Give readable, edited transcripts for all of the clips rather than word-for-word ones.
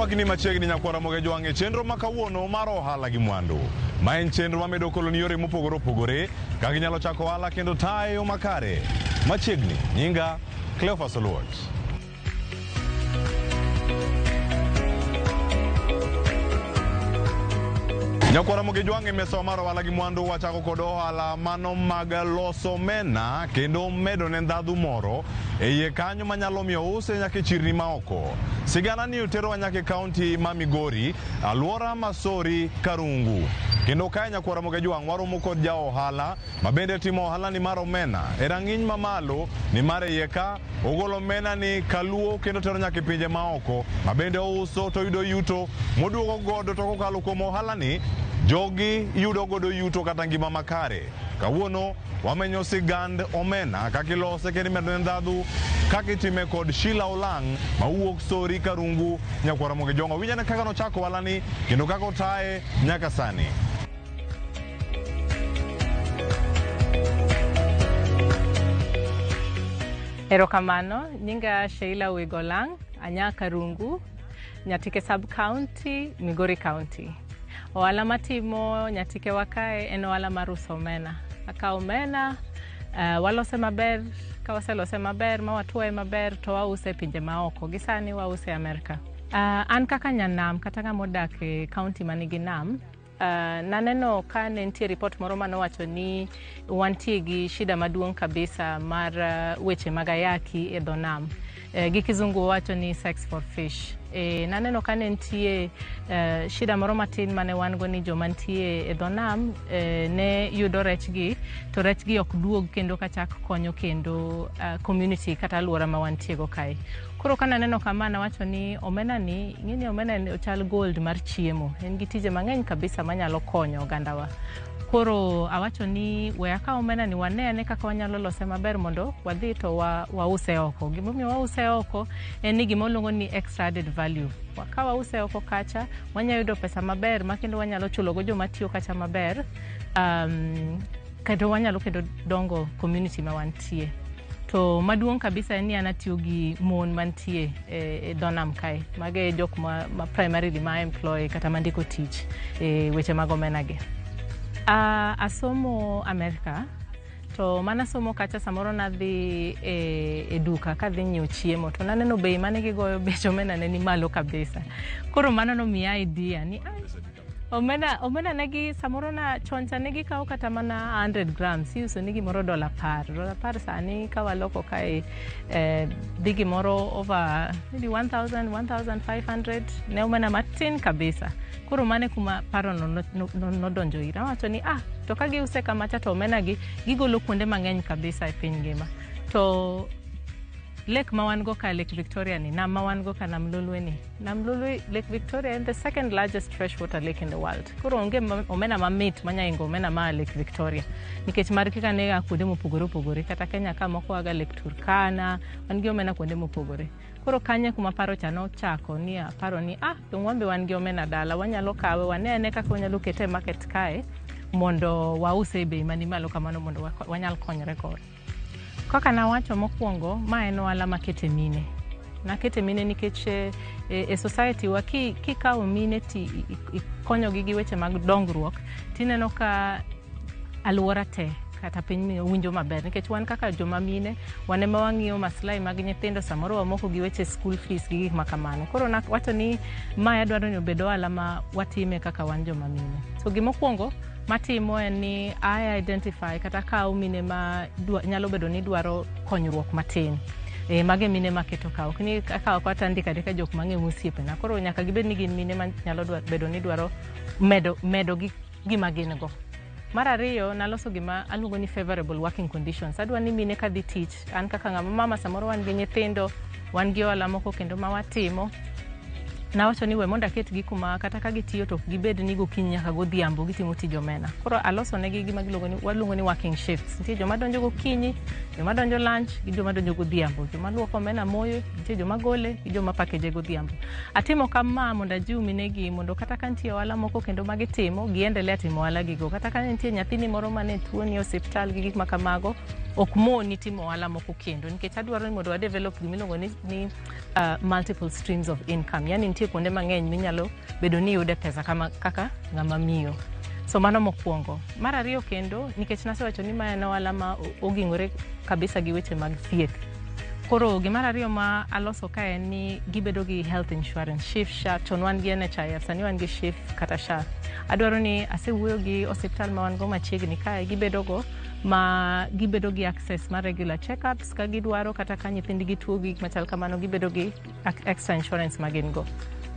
Wagni machiegni nyakwara moge jwange chenro makawuono mar ohala gi mwandu. Ma en chenro mamedo koloni yore mopogore opogore ka ginyalo chako ohala kendo tayo makare. Machiegni nyinga Cleophas Oluoch. Nyakwara moge jwange meso mar ohala gi mwandu wachako kod ohala mano mag loso omena kendo medo ne ndhadhu moro e iye kanyo manyalo miyo use nyaka chirni maoko. Sigana ni otero nyaka kaunti ma Migori, alwora Masori, Karungu. Kendo kae nyakwara moge jwang' waromo kod ja ohala mabende timo ohala ni mar omena e rang'iny mamalo ni mar iye ka ogolo omena ni kaluo kendo tero nyaka pinje maoko mabende ouso to yudo yuto moduogo godo to kokalo kuom ohala ni jogi yudo godo yuto kata ngima makare. Kawuono wamenyo sigand omena kakilose kendo medo ndhadhu kakitime kod Sheila Olang mawuok Sori Karungu nyakwara moge jwang'. Winjane kaka nochako ohala ni kendo kaka otaye nyaka sani. Erokamano, nyinga Sheila Olang, anya Karungu, Nyatike Sub-County, Migori County. Ohala matimo Nyatike wakae en ohala mar uso omena. Aka omena, walose maber, ka waselose maber, ma watuoe maber, to wause pinje maoko. Gisani wause Amerika. An kaka nyanam, kata ng'ama odak e county manigi nam, naneno ka ne nitie report moro manowacho ni wantie gi shida maduong' kabisa mar weche mag ayaki e dho nam. Gi kizungu wacho ni sex for fish. Naneno ka ne nitie shida moro matin mane wan go ni joma nitie e dho nam ne yudo rechgi, to rechgi ok duog kendo kachak konyo kendo community kata alwora ma wantiego kae. Koro ka naneno kama nawacho ni omena ni, ng'eni omena ni ochal gold mar chiemo. En gi tije mang'eny kabisa manyalo konyo ogandawa. Koro awacho ni we aka omena ni wanene kaka wanyalo lose maber mondo wadhi to wause oko. Gimomiyo wause oko en ni gimoluongo ni extra added value. Ka wause oko kacha wanyalo yudo pesa maber ma kendo wanyalo chulo go joma tiyo kacha maber. Kendo wanyalo kendo dongo community ma wantie. To maduong' kabisa en ni anatiyo gi mon mantie e dho nam kae. Mage jok ma primarily ma employ kata mandiko tich e weche mag omena ge. Asomo Amerika, to mana somo kacha samoro nadhi e duka kadhi nyiewo chiemo, to naneno bei mane gigoyo bech omena ne ni malo kabisa. Koro mano nomiya idea ni omena negi samoro na choncha negi kawo kata mana 100 grams, iuso ni gimoro $10 sani ka waloko kae dhi gimoro over maybe 1,500 ne omena matin kabisa. Koro mane kuma paro nodonjo ira. Wacho ni to ka giuse kamacha to omena gi gigolo kuonde mang'eny kabisa e piny ngima. To lake ma wan go ka Lake Victoria ni, nam ma wan go ka Nam Lolwe ni. Nam Lolwe, Lake Victoria is the second largest freshwater lake in the world. Koro onge omena mamit manyaingo omena ma Lake Victoria. Nikech mar kika nega kuonde mopogore opogore, kata Kenya ka moko waga Lake Turkana, wan gi omena kuonde mopogore. Koro kanye kuma paro cha nochako ni paro ni to ng'ombe wan gi omena dala, wanyalo kawe wanene kaka wanyalo kete e market kae mondo wause bei mani malo kamano mondo wanyal konyre kod. Kaka nawacho mokwongo, ma en ohala makete mine. Nakete mine nikech e society wa kikawo mine ti konyo gi weche mag dongruok, tineno ka alwora te kata piny winjo maber. Nikech wan kaka joma mine, wan ema wang'iyo maslahi mag nyithindo, samoro wamoko gi weche school fees gi gik makamano. Koro wacho ni ma dwaro ni obed ohala ma watime kaka wan joma mine. So gimokwongo matimo en ni identify kata kawo mine ma nyalo bedo ni dwaro konyruok matin. Mage mine maketo kawo. Kini kawo kata ndika jok mang'e musiepe na. Koro nyaka gibed ni gin mine ma nyalo bedo ni dwaro medo gima gin go. Mar ariyo, naloso gima aluongo ni favorable working conditions. Adwa ni mine kadhi tich, an kaka ng'ama mama samoro wan gi nyithindo, wan gi ohala moko kendo ma watimo. Nawacho ni we mondo aket gi kuma kata ka gitiyo to gibed ni gokinyi nyaka godhiambo gitimo tij omena. Koro aloso negi gima waluongo ni working shifts. Nitie joma donjo gokinyi, joma donjo lunch, gi joma donjo godhiambo. Joma luoko omena moyo, nitie joma gole, gi joma package godhiambo. Atimo kama mondo ajiw minegi mondo kata ka nitie ohala moko kendo magitimo, giendelea timo ohala gigo. Kata ka nitie nyathini moro mane tuo ni osiptal gi gik makamago, ok moni timo ohala moko kendo. Nikech adwaro ni mondo wa develop gimiluongo ni multiple streams of income. Yani nitie nitie kuonde mang'eny minyalo bedo ni yude pesa kaka ng'ama miyo. So mano mokwongo. Mar ariyo kendo, nikech nasewacho ni ma en ohala ma oging'ore kabisa gi weche mag thieth. Koro gimar ariyo ma aloso ka en ni gibedo gi health insurance, SHIF, SHA, to wan gi NHIF, sani wan gi SHIF kata SHA. Adwaro ni asewuoyo gi osiptal ma wan go machiegni kae, gibedo gi access ma regular checkups ka gidwaro, kata ka nyithindgi tuo gik machal kamano, gibedo gi extra insurance ma gin go.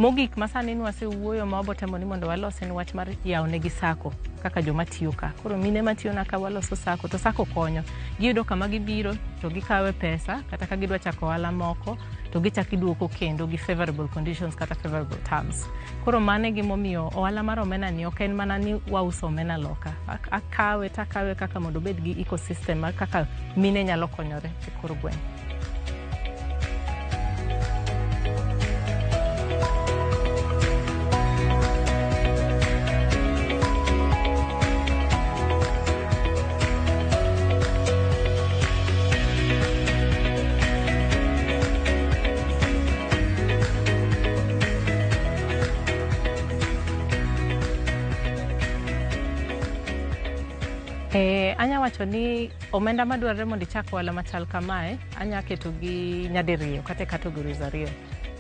Mogik masani ni wasewuoyo ma wabotemo ni mondo walos en wach mar yawo negi sako kaka joma tiyo ka. Koro mine matiyo na ka waloso sako, to sako konyo. Giyudo kama gibiro to gikawe pesa, kata ka gidwa chako ohala moko to gichaki duoko kendo gi favorable conditions kata favorable terms. Koro mane gimomiyo ohala mar omena ni ok en mana ni wauso omena loka. Akawe kaka mondo bed gi ecosystem kaka mine nyalo konyore e kor gweng'. Anya wacho ni omenda madwarore mondo ichak ohala machal kamae, anya keto gi nyadiriyo kata categories ariyo.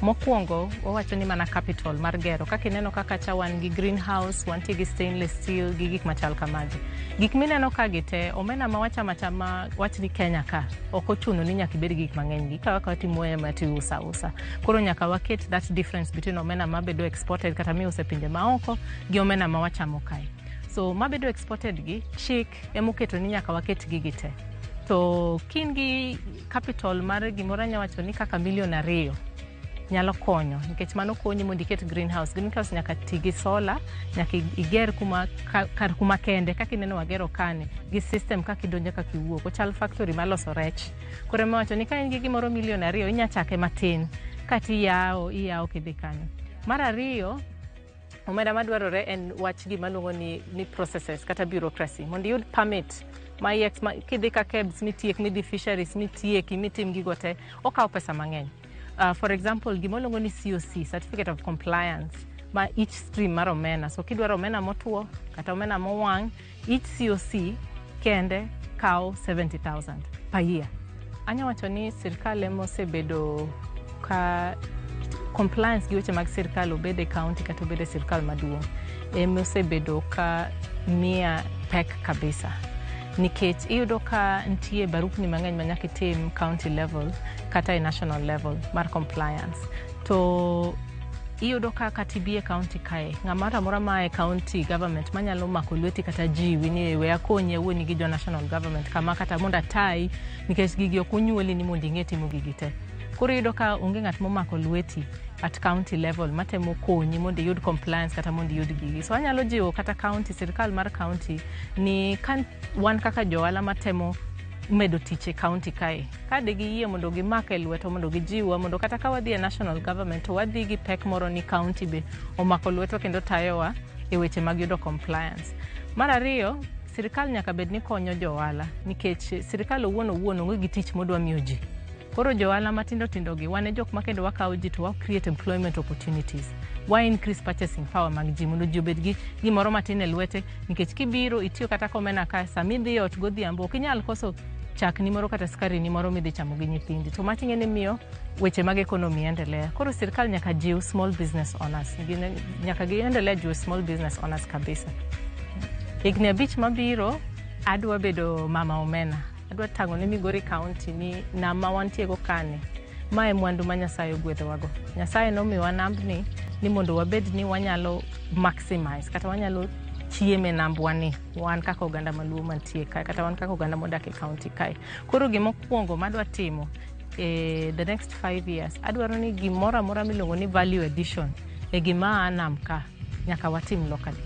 Mokwongo, wawacho ni mana capital mar gero. Kaka ineno kaka cha wan gi greenhouse, wantie gi stainless steel, gi gik machal kamagi. Gik mineno ka gite, omena ma wachama wach ni Kenya ka, ok ochuno ni nyaka ibed gik mang'eny gi. Ka watimoe mati usa. Koro nyaka waket that difference between omena mabedo exported kata miuse pinje maoko gi omena ma wachamo kae. So mabedo exported gi chik emoketo ni nyaka waket gite. To kin gi capital mar gimoro anya wacho ni kaka $2 million nyalo konyo, nikech mano konyi mondo iket greenhouse. Greenhouse nyaka tigi solar, nyaka iger kuma kende kaka ineno wagero kane, gi system kaka idonjo kaka iwuok, ochal factory maloso rech. Koro ema wacho ni ka in gi gimoro $2 million inya chake matin kati iyawo kidhi kanyo. Mar ariyo, omenda madwarore en wach gima luongo ni processes kata bureaucracy. Mondo yud permit kidhi ka KEBS mitiek, midhi fisheries mitieki, mitim gigo te, okawo pesa mang'eny. For example, gima luongo ni COC, Certificate of Compliance, ma each stream mar omena. So kidwaro omena motuo kata omena mowang', each COC kende kawo 70,000 per year. Anya wacho ni sirkal emosebedo ka compliance gi weche mag sirkal obede county kata obede sirkal maduong', emosebedo ka miya pek kabisa. Nikech iyudo ka ntie barupni mang'eny ma nyaka itim county level kata e national level mar compliance. To iyudo ka katibie county kae, ng'amara amora ma e county government manyalo mako lweti kata jiwi ni we akonye wuoni gi jo national government kama kata mondo atai, nikech gigi ok onyuoli ni mondo ing'e timo gigi te. Koro iyudo ka onge ng'at momako lweti at county level matemo konyi mondo iyud compliance kata mondo iyud gigi. So anyalo jiwo kata county, sirkal mar county ni kan wan kaka johala matemo medo tich e county kae, ka de giyie mondo gimak e lweto mondo gijiwa mondo kata ka wadhi e national government to wadhi gi pek moro ni county be omako lweto kendo tayowa e weche mag yudo compliance. Mar ariyo, sirkal nyaka bed ni konyo johala, nikech sirkal owuon onge gi tich modwa miyo ji. Koro johala matindo gi wane jok ma kendo wakawo ji to wa create employment opportunities. Why increase purchasing power mag ji mondo ji obed gi gimoro matin e lwete, nikech kibiro itiyo kata komena ka sami dhi ot godhiambo ok inyal koso chak ni moro kata skari ni moro midhi chamo gi nyithindi. To mating'e ni miyo weche mag ekonomi endelea. Koro sirkal nyaka jiw small business owners, nyaka giendelea jiw small business owners kabisa. Higni 5 mabiro adwa bedo mama omena. Adwa tango ne Migori County ni nama wantiego kane. Mae mwandu ma Nyasaye ogwedhowago. Nyasaye nomiwa nambni ni mondo wabed ni wanyalo maximize kata wanyalo chieme nambwani wan kaka oganda maluo mantie kae kata wan kaka oganda modak e county kae. Koro gimokwongo madwa timo the next 5 years, adwaro ni gimoro amora miluongo ni value addition e gima anam ka nyaka watim locally.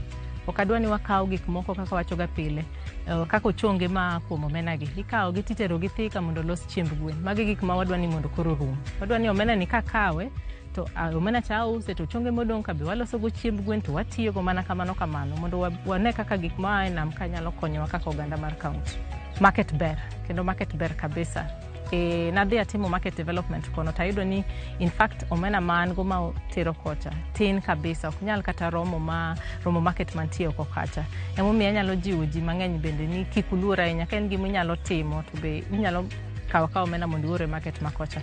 Ok adwa ni wakawo gik moko kaka wachoga pile, kaka ochonge ma kuom omena gi. Ikawo gi titero gi Thika mondo los chiemb gwen. Magi gik ma wadwa ni mondo koro rum. Wadwa ni omena ni kakawe to omena cha use to chonge modong' ka be waloso go chiemb gwen to watiyo go mana kamano mondo wane kaka gik ma nam ka nyalo konyowa kaka oganda mar county. Market ber, kendo market ber kabisa. nadhi atimo market development kono tayudo ni in fact omena man go ma tero kocha tin kabisa ok nyal kata romo market mantie oko kacha. Emomiyo anyalo jiwo ji mang'eny bende ni kik uluor ahinya ka en gima inyalo timo to be inyalo kawo omena mondo iore market ma kocha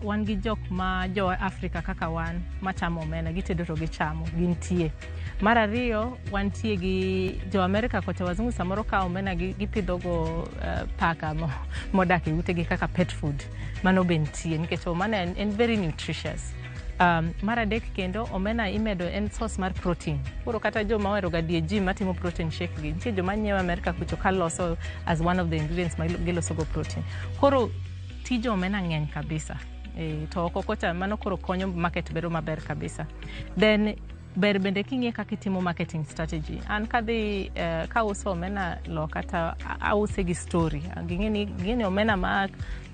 wan gi jok ma jo Africa kaka wan machamo omena gitedo to gichamo gintie. Mar ariyo wantie gi jo America kocha wazungu samoro ka omena gipidho go paka modak e utegi kaka pet food mano bentie nikech omena en very nutritious. Mar adek kendo omena imedo en source mar protein. Koro kata joma ohero ga gym matimo protein shake gi nitie joma nyiewo America kucho ka loso as one of the ingredients ma giloso go protein. Koro tijo omena ng'eny kabisa. To oko kocha mano koro konyo market bedo maber kabisa. Then ber bende king'e kaka itimo marketing strategy. An kadhi ka uso omena lo kata ause gi story. Ging'eni omena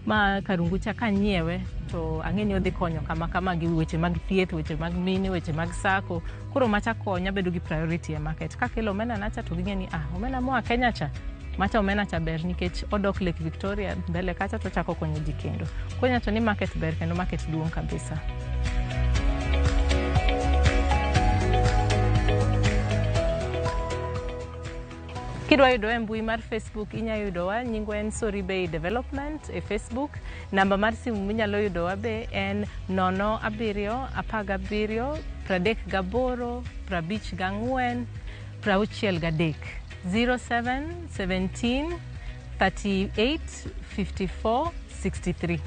ma karungucha ka nyiewe to ang'eni odhi konyo kama gi weche mag thieth, weche mag mine, weche mag sako. Koro macha konya bedo gi priority e market. Kakelo omena nacha to ging'eni omena moa Kenya cha. Macha omena cha ber nikech odok Lake Victoria mbele kacha to chako konyo ji kendo. Konya to ni market ber kendo market duong' kabisa. Kidwa yudo e mbui mar Facebook inyalo yudowa nyingwa en Sori Bay Development e Facebook. Namba mar simu minyalo yudowa be en 0717 38 54 63 07 17 38 54 63.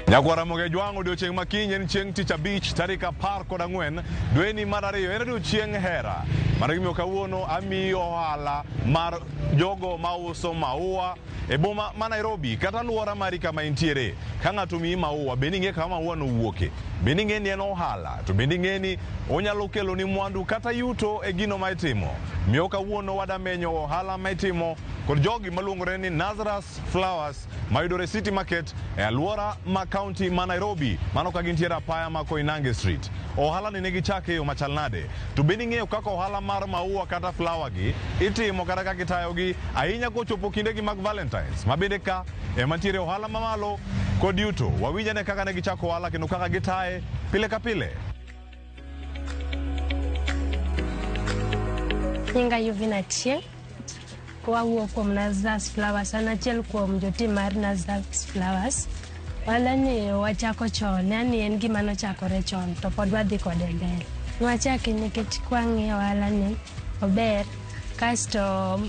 Nyakwara moge jwang' odiochieng' makiny en chieng' tich abich tarik 14 dwe ni mar ariyo en odiochieng' hera. Mar gimiyo kawuono amiyo ohala mar jogo mauso maua e boma ma Nairobi kata alwora mari kama intiere. Ka ng'ato miyi maua bende ing'e kama maua no wuoke. Bende ing'e ni en ohala to bende ing'e ni onyalo kelo ni mwandu kata yuto e gino ma itimo. Miyo kawuono wadamenyo ohala ma itimo kod jogi maluongore ni Nazareth Flowers mayudore City Market e alwora ma county ma Nairobi, mano ka gintiere apaya ma Koinange Street. Ohala ni negi chake yo machal nade. To bende ing'eyo kaka ohala mar maua kata flower gi itimo kata kaka itayo gi ahinya kochopo kinde gi mag Valentines. Ma bende ka mantiere ohala mamalo kod yuto. Wawinjane kaka ne gichako ohala kendo kaka gitaye pile ka pile. Nyinga Yuvina Chieng' wawuok kuom Nazareth Flowers, an achiel kuom jotim mar Nazareth Flowers. Wala ni wachako chon, yani en gima nochakore chon to pod wadhi kode mbele. Nwachaki nikech kwang'iyo wala ni ober kasto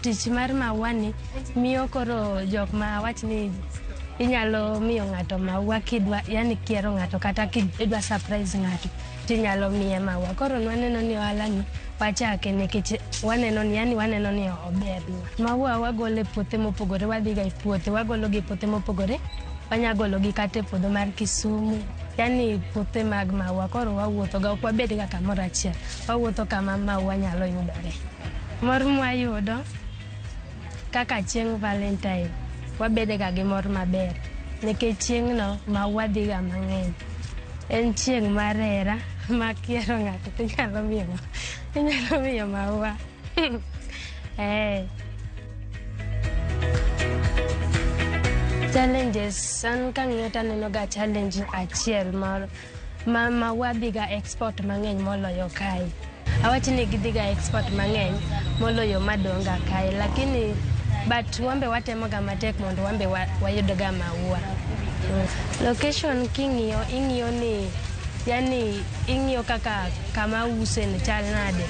tich mar maua ni miyo koro jok ma wach ni inyalo miyo ng'ato maua kidwa, yani kiero ng'ato kata kidwa surprise ng'ato tinyalo miye maua. Koro nwaneno ni wala ni wachake nikech waneno ni ober. Maua wagolo e puothe mopogore, wadhi ga e puothe wagolo gi puothe mopogore, wanyagolo gi kata e puodho mar Kisumu, yani puothe mag maua. Koro wawuotho ga, ok wabed ga kamoro achiel, wawuotho kama maua nyalo yudore. Mor mwayudo kaka chieng' Valentine wabede ga gi mor maber nikech chieng' no maua dhi ga mang'eny. En chieng' mar hera ma kiero ng'ato tinyalo miyo maua. Challenges, an kang'iyo taneno ga challenge achiel mar maua dhi ga export mang'eny moloyo kae. Awach ni gidhi ga export mang'eny moloyo madonga kae, lakini but wambe watemo ga matek mondo wambe wayud ga maua. Location king'iyo ni yani ing'iyo kaka kama use ni chal nade.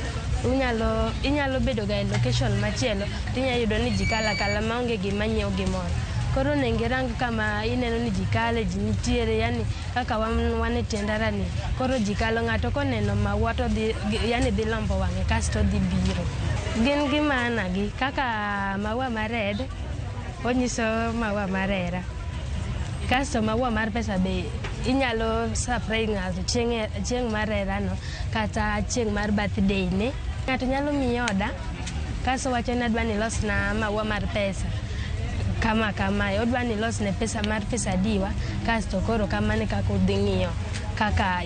Inyalo bedo ga e location machielo tinyalo yudo ni jikala maonge gima nyiewo gimoro. Koro nengerang kama ineno ni jikale ji nitiere, yani kaka wane tendara ni. Koro jikalo ng'ato koneno maua to dhi lombo wang'e kasto dhi biro. Gin gi maana gi kaka maua mar red onyiso maua mar hera. Kasto maua mar pesa be inyalo surprise ng'ato chieng' mar hera no kata chieng' mar birthday ne. Ng'ato nyalo miyi oda kasto wacho ni adwa ni losna maua mar pesa. Kama odwa ni losne pesa mar pesa diwa kasto koro kamane kaka udhi ng'iyo kaka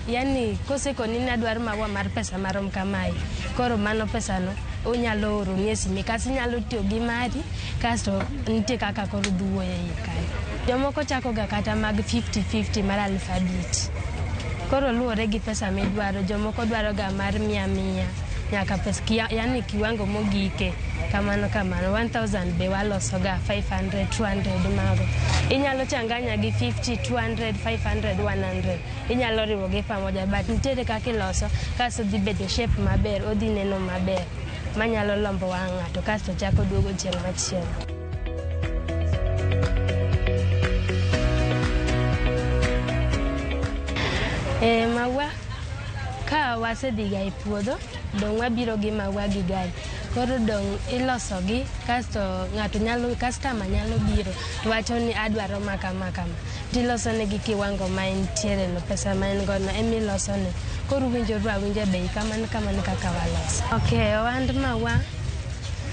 yani kose koni ni adwaro maua mar pesa marom kamae, koro mano pesa no unyalo oro ni simi kasi nyalo tiyo gi mari kasto nitie kaka koro duwo e kai. Jomoko chako ga kata mag 50-50 mar 5,000. Koro luore gi pesa midwaro, jomoko dwaro ga mar 100 nyaka pesa yani kiwango mogike kamano 1000 be waloso ga 500 200 mago. Inyalo changanya gi 50 200 500 100. Inyalo riwo gi pamoja, but nitie kaka iloso kasto dhi bedo shape maber, odhi neno maber manyalo lombo wang' ng'ato kasto chako duogo chieng' machielo. Maua ka wasedhiga e puodho, dong' wabiro gi maua gi gari. Koro dong' iloso gi kasto ng'ato nyalo, customer nyalo biro to wacho ni adwaro makama. Tiloso ne gi kiwango ma entiere no, pesa ma en godo emiloso ne. Koro winjo bei kamano kaka waloso. Okay, ohand maua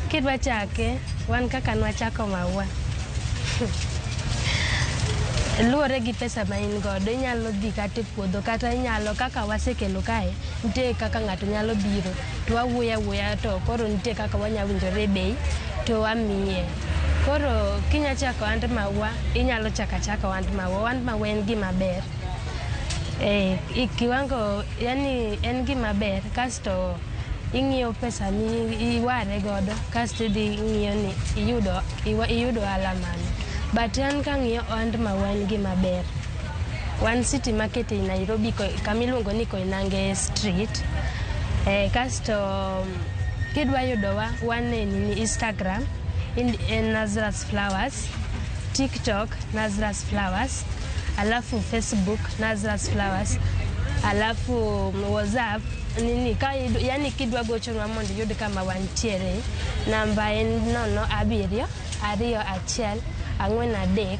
kidwa chake, wan kaka nwachako maua. Luore gi pesa ma in godo, inyalo dhi kata e puodho kata inyalo kaka wasekelo kae, nitie kaka ng'ato nyalo biro to wawuoya to koro nitie kaka wanyawinjore bei to wamiye. Koro kinya chako ohand maua, inyalo chako ohand maua. Ohand maua en gima ber. Kiwango yani en gima ber kasto ing'iyo pesa mi iware godo kasto idhi ng'iyo ni iyudo ala mano. But an kang'iyo ohand maua en gima ber. One City Market in Nairobi kamiluongo ni Koinange Street. Kasto kidwa yudowa wan ni Instagram in Nazras Flowers, TikTok Nazras Flowers, alafu Facebook Nazras Flowers, alafu WhatsApp yani kidwa gochonwa mondo iyud kama wantiere, namba en 07 21 43 48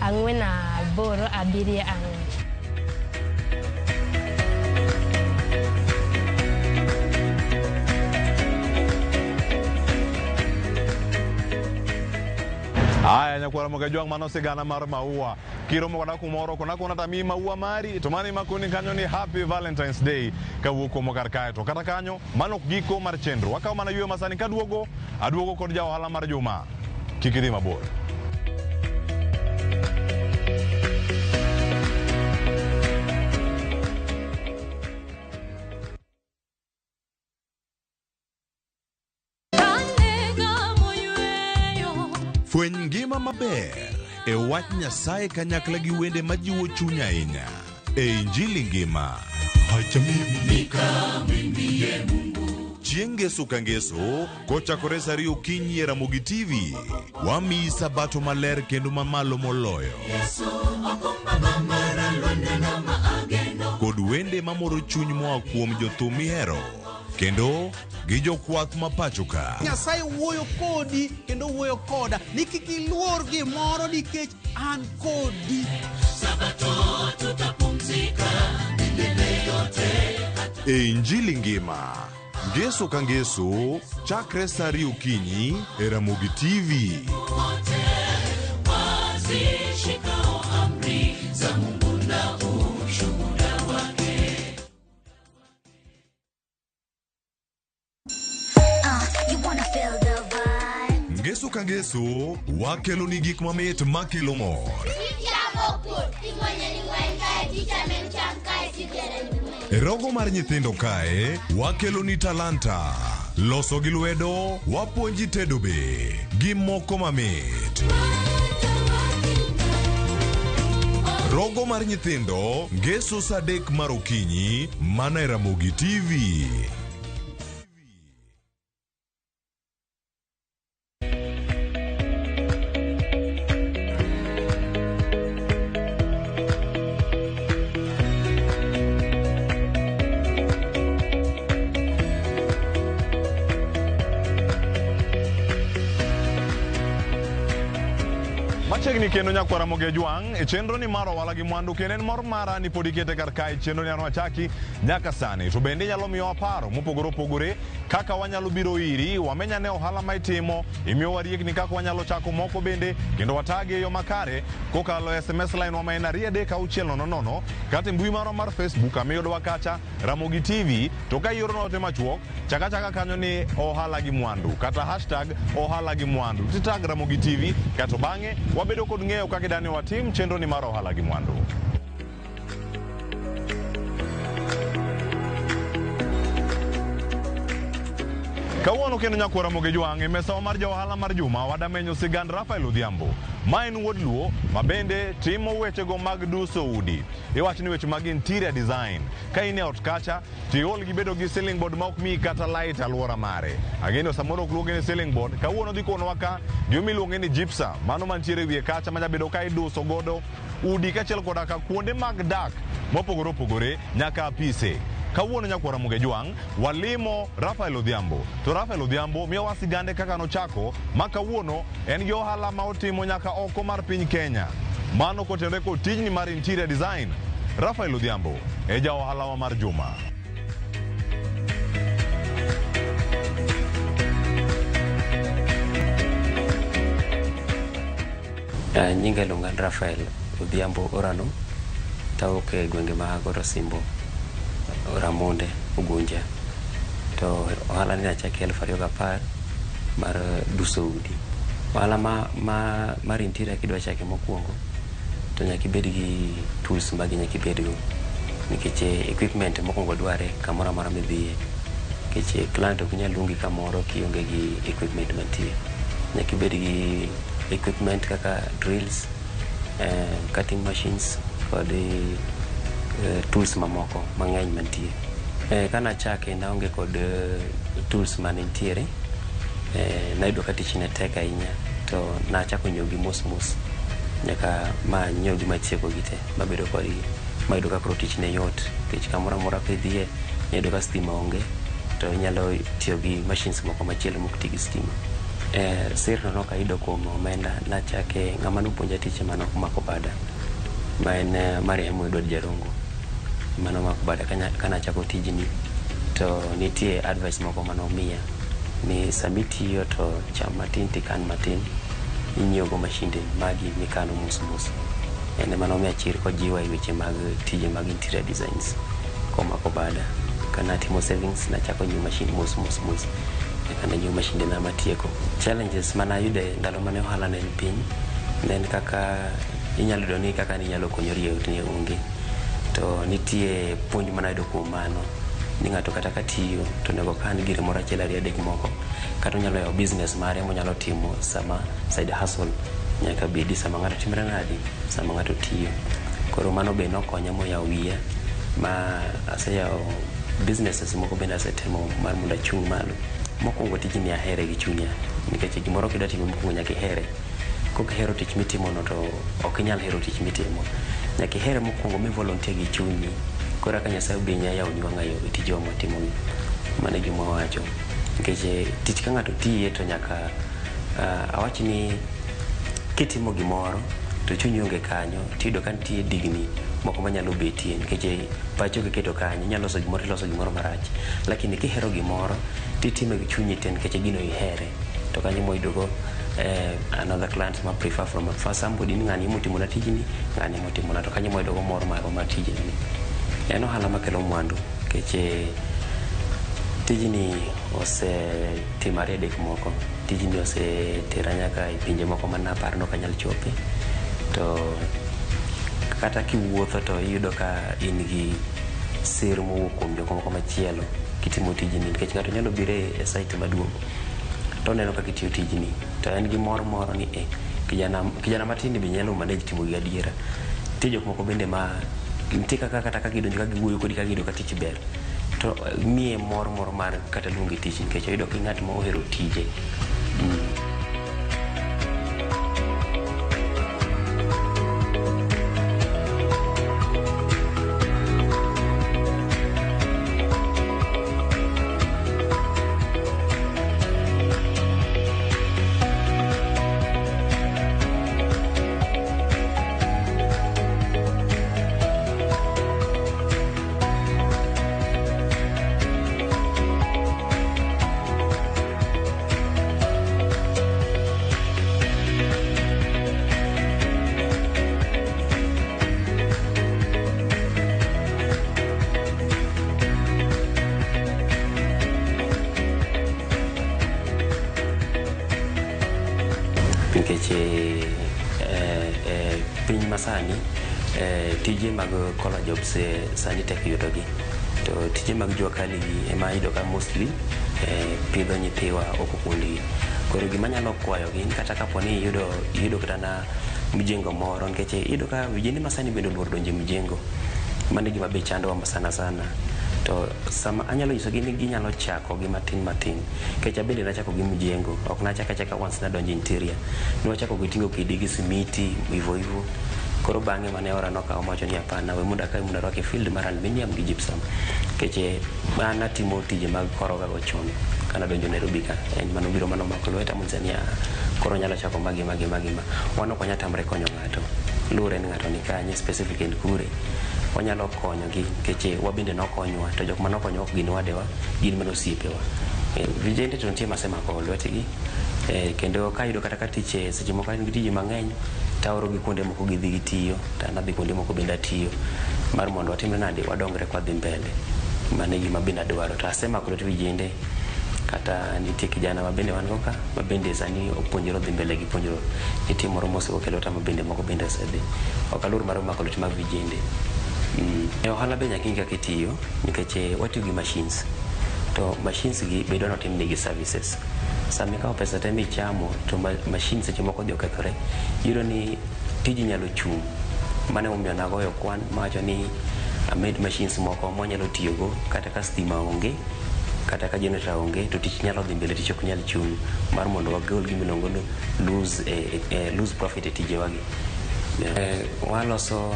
74. Haya nyakwara mogajwang' mano sigana mar maua. Kiromo kada kumoro kuna tami maua mari to mani makuni kanyo ni Happy Valentine's Day kawuok kuom kar kae to kata kanyo mano giko mar chenro. Wakaw mana yweyo masani aduogo kod ja ohala mar Juma. Kik idhi mabor. Fweny ngima maber e wach Nyasaye kanyakla gi wende majiwo chuny ahinya e Injili ngima. Chieng' Ngeso ka Ngeso kochakore saa 2 okinyi e Ramogi TV, wamiyi sabato maler kendo mamalo moloyo kod wende mamoro chuny moa kuom jothum mihero kendo gi jokwath mapacho ka. Nyasaye wuoyo kodi kendo wuoyo koda ni kik iluor gimoro nikech an kodi. Sabato tutapumzika milele yote. E Injili ngima, Ngeso ka Ngeso chakre saa 2 okinyi e Ramogi TV. Wazishikao amri za Mungu na ushuhuda wake. You wanna feel the vibe? Ngeso ka Ngeso wakelo ni gik mamit makelo mor. E rogo mar nyithindo kae wakelo ni talanta, loso gi lwedo, wapuonji tedo be gi moko mamit. Rogo mar nyithindo Ngeso saa 3 mar okinyi mana e Ramogi TV. Machiegni kendo nyakwara mogejwang' e chenro ni mar ohala gi mwandu kendo en mor mara ni pod ikete kar kae chenro ni anwachaki nyaka sani to bende nyalo miyo paro mopogore opogore kaka wanyalo biro iri, wamenya ne ohala ma itimo, imiyo wariekni kaka wanyalo chako moko bende, kendo watagi e yo makare kokalo SMS line wa maen 33600 kata mbui marwa mar Facebook amiyudwa kacha Ramogi TV. To ka ioro ote machuok, chaka kanyo ni ohala gi mwandu kata hashtag ohala gi mwandu. Titag Ramogi TV kato bang'e wabedo kod ng'eyo kaka idani watim chenro ni mar ohala gi mwandu. Kawuono kendo nyakwara Ramogi Jwang' e mesa mar johala mar juma wadamenyo sigand Rafael Odhiambo, ma en wuod Luo ma bende timo wechego mag duso udi. Iwacho ni weche mag interior design. Ka in e ot kacha, tiol gi bedo gi ceiling board ma ok mi kata light alwora mare. Ageno samoro ok luonge ni ceiling board, kawuono dhi kono waka gima iluonge ni gypsum, mano mantiere wiye kacha ma jabedo ka iduso godo udi kaachiel koda ka kuonde mag dak mopogore opogore nyaka apise. Kawuono nyakwara Ramogi Jwang' walimo Rafael Odhiambo. To Rafael Odhiambo miyowa sigande kaka nochako, ma kawuono en gi ohala ma otimo nyaka oko mar piny Kenya. Mano kotenore kod tijni mar interior design. Rafael Odhiambo e ja ohala wa mar juma. Nyinga iluonga Rafael Odhiambo Orano, tawuok e gwenge ma Goro Simbo, Ramonde, Ugunja. To ohala ni nachaki 2010 mar duso udi. Ohala mar interior kidwa chake mokwongo, to nyaka ibed gi tools magi nyaka ibedgo. Nikech equipment mokwongo dware kamoro amora midhiye. Nikech client ok nyal luongi kamoro kionge gi equipment mantie. Nyaka ibed gi equipment kaka drills, cutting machines kod tools mamoko mang'eny mantie. Kana chake naonge kod tools manitiere, nayudo ka tich ne tek ahinya, to nachako nyiewo gi mos nyaka ma nyiewo gi matieko gite mabedo kodgi, mayudo ka koro tich ne yot. Nikech kamoro amora kidhiye nyayudo ka stima onge, to inyalo tiyo gi machines moko machielo mok ti gi stima. Sirno nokayudo kuom omenda, nachake ng'ama nopuonja tich manok mako bada, ma en Mariam Edward Jarongo. Mano mako bada kana chako tijni, to nitie advice moko manomiya ni samitiyo to cham matin tikan matin, inyiewo go mashinde magi mikano mos. Ene manomiya chir kojiwa e weche mag tije mag interior designs. Komako bada kana timo savings, nachako nyiewo mashinde mos. Kana nyiewo mashinde na matieko. Challenges manayude ndalo mane ohala ne piny, ne kaka inyalo yudo ni kaka inyalo konyori e ot ni onge. To nitie puonj manayudo kuom mano, ni ng'ato kata katiyo to nego kan gire moro achiel ariyo adek moko, kata onyalo yawo business mare monyalo timo sama side hustle. Nyaka bedi sama ng'ato timre nadi, sama ng'ato tiyo. Koro mano be nokonya moyawo wiya, ma aseyawo businesses moko bende asetimo mar mondo achung' malo. Mokwongo tijni ahere gi chunya, nikech gimoro kidwa timo mokwongo nyaka ihere. Kok ihero tich mitimo no to ok inyal hero tich mitimo. Nyaka ihere mokwongo mi volunteer gi chunyi. Kora ka Nyasaye be nya yawo ni wang'ayo e tije wa matimo ni. Mane gima wacho. Nikech tich ka ng'ato tiye to nyaka awach ni kitimo gimoro to chunyi onge kanyo, tiyudo ka nitie digni moko manyalo betie, nikech pacho keto kanyo, inyalo loso gimoro iloso gimoro marach. Lakini kihero gimoro titime gi chunyi te nikech gino ihere, to kanyo moyudogo another client ma prefer from first somebody ni ng'ani motimo na tijni, ng'ani motimo na, to kanyo moyudogo mor marwa mar tijni. En ohala makelo mwandu, nikech tijni osetimore e dek moko. Tijni osetera nyaka e pinje moko manapar nok anyal chope. To kata kiwuotho to iyudo ka in gi sir mowuok kuom jok moko machielo kitimo tijni, nikech ng'ato nyalo bire e site maduong' to neno ka kitiyo tijni, to en gi moro ni kijana matindi be nyalo manage timo gi adiera. Nitie jok moko bende ma nitie kaka kata ka gidonjo ka giwuoyo kodi ka gido ka tich ber, to miye mor mar kata luongi tich, nikech oyudo ki ng'at ma ohero tije. nikech piny masani tije mag kola jobs sani tek yudogi, to tije mag jua kali ema yudo ka mostly pidho nyithiwa oko kuondgi. Koro gima nyalo kwayogi kata kapo ni yudo kata na mjengo moro, nikech iyudo ka vijende masani bende oluoro donjo mjengo, mano gima be chandowa sana sana. To sama anyalo nyisogi ni ginyalo chako gi matin nikech bende nachako gi mjengo, ok nachaka once nadonjo interior, niwachako gitingo kidi gi simiti hivyo. Koro bang'e mane ora nokawo macho ni hapana, we muda kai muda roke field mar aluminium gi gypsum, keche bana timo tije mag koroga go chon kana donjo Nairobi ka en mano biro mano mako lweta Tanzania. Koro nyalo chako magi wano konya tamre konyo ng'ato lure ni ng'ato ni kanye specific and kure wanyalo konyo gi, keche wabende nokonywa, to jok manokonyo ok gin wadewa, gin mano osiepewa. Vijende to nitie masema ko lwetegi, kendo ka yudo kata ka tiche seche moko en tije mang'eny taoro gi kuonde moko gidhi gitiyo, ta nadhi kuonde moko bende atiyo, mar mondo watimre nade wadongre kwa dhi mbele. Mane gima bende adwaro, to asema ko vijende kata nitie kijana mabende wan goka mabende sani opuonjoro dhi mbele gi puonjoro nitie moro mosego kelo ta mabende moko bende sedhi okalur mar mako lut mag vijende. Ohala be nyaka inga kitiyo nikech watiyo gi machines, to machines gi bedo notim negi services. Sami ka pesa temi chamo to machines seche moko dhi okethore, yiro ni tiji nyalo chung'. Mane omiyo nagoyo kwan macho ni amed machines moko monyalo tiyogo kata ka stima onge kata ka generator onge, to tich nyalo dhi mbele, tich ok nyal chung' mar mondo wagol gimiluongo ni lose profit e tije wagi. Waloso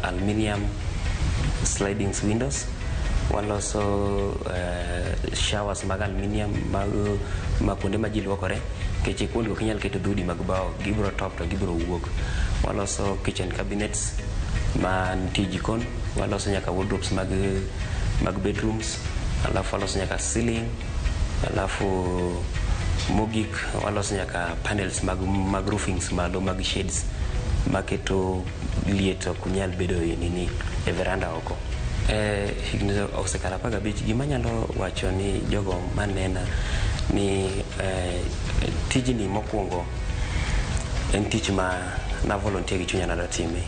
aluminium sliding windows, waloso showers mag aluminium mag kuonde ma ji luokore, keche kuonde ok nyal keto dhudi mag bao, gibro top to gibro wuok. Waloso kitchen cabinets man tijikon, waloso nyaka wardrobes mag bedrooms, alafu waloso nyaka ceiling, alafu mogik waloso nyaka panels mag roofings malo mag shades maketo liet ok nyal bedo nini e veranda oko. Higni osekalo 15. Gima nyalo wacho ni jogo manena ni tijni mokwongo en tich ma na volunteer gi chunya na time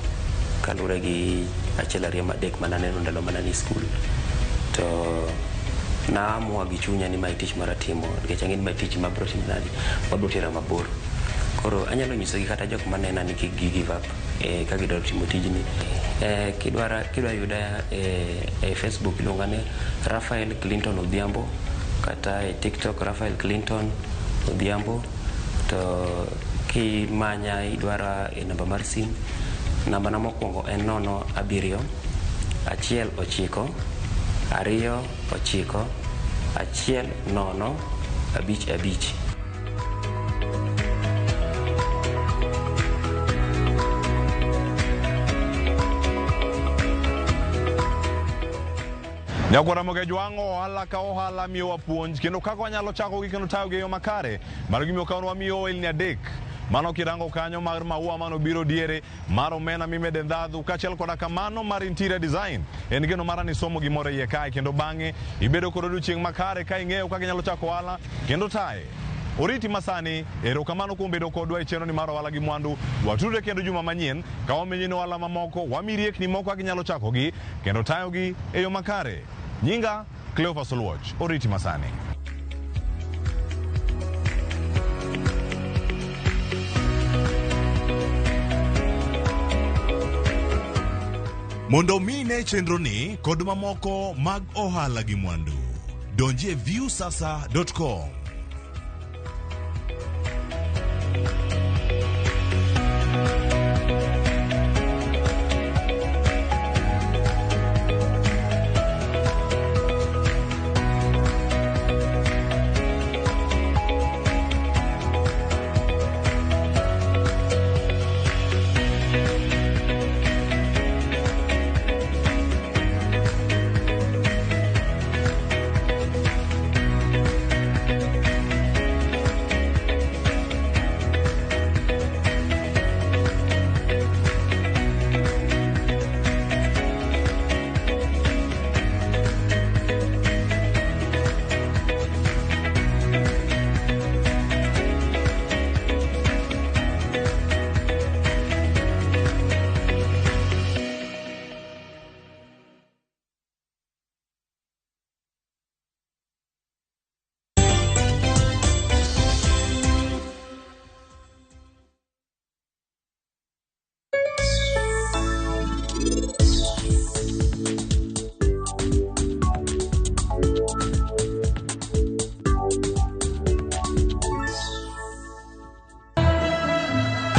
kalure gi achiel ariyo madek mananeno ndalo manani school, to na amua gi chunya ni mai tich maratimo nikech ang'e ni mai tich mabro timo nadi mabro tera mabor. Koro anyalo nyisogi kata jok manena ni kik give up ka gidwaro timo tijni. Kidwa yuda e Facebook iluongane Raphael Clinton Odhiambo, kata e TikTok Raphael Clinton Odhiambo. To kimanya idwara e namba mar sim, namba na mokwongo en 070 19 2 9 10 55. Nyakwara moge jwang'o ohala ka ohala miyo wapuonj kendo kaka wanyalo chako gi kendo tayo gi yo makare. Mano gimiyo kaon wamiyo ilni adek. Mano kirango kanyo mar maua mano biro diere, mar omena mimede ndhadhu, kachiel koda kamano mar interior design. En geno mara ni somo gimoro iye kae, kendo bang'e ibedo kod odiochieng' makare ka ing'eyo kaka inyalo chako ohala kendo taye. Oriti masani, erokamano kuom bedo kodwa e chenro ni mar ohala gi mwandu. Watudre kendo juma manyien ka wamenyino ohala mamoko, wamiriekni moko kaka inyalo chako gi kendo tayo gi e yo makare. Nyinga Cleophas Oluoch, oriti masani. Mondo mine chenro ni kod mamoko mag ohala gi mwandu, donje viewsasa.com.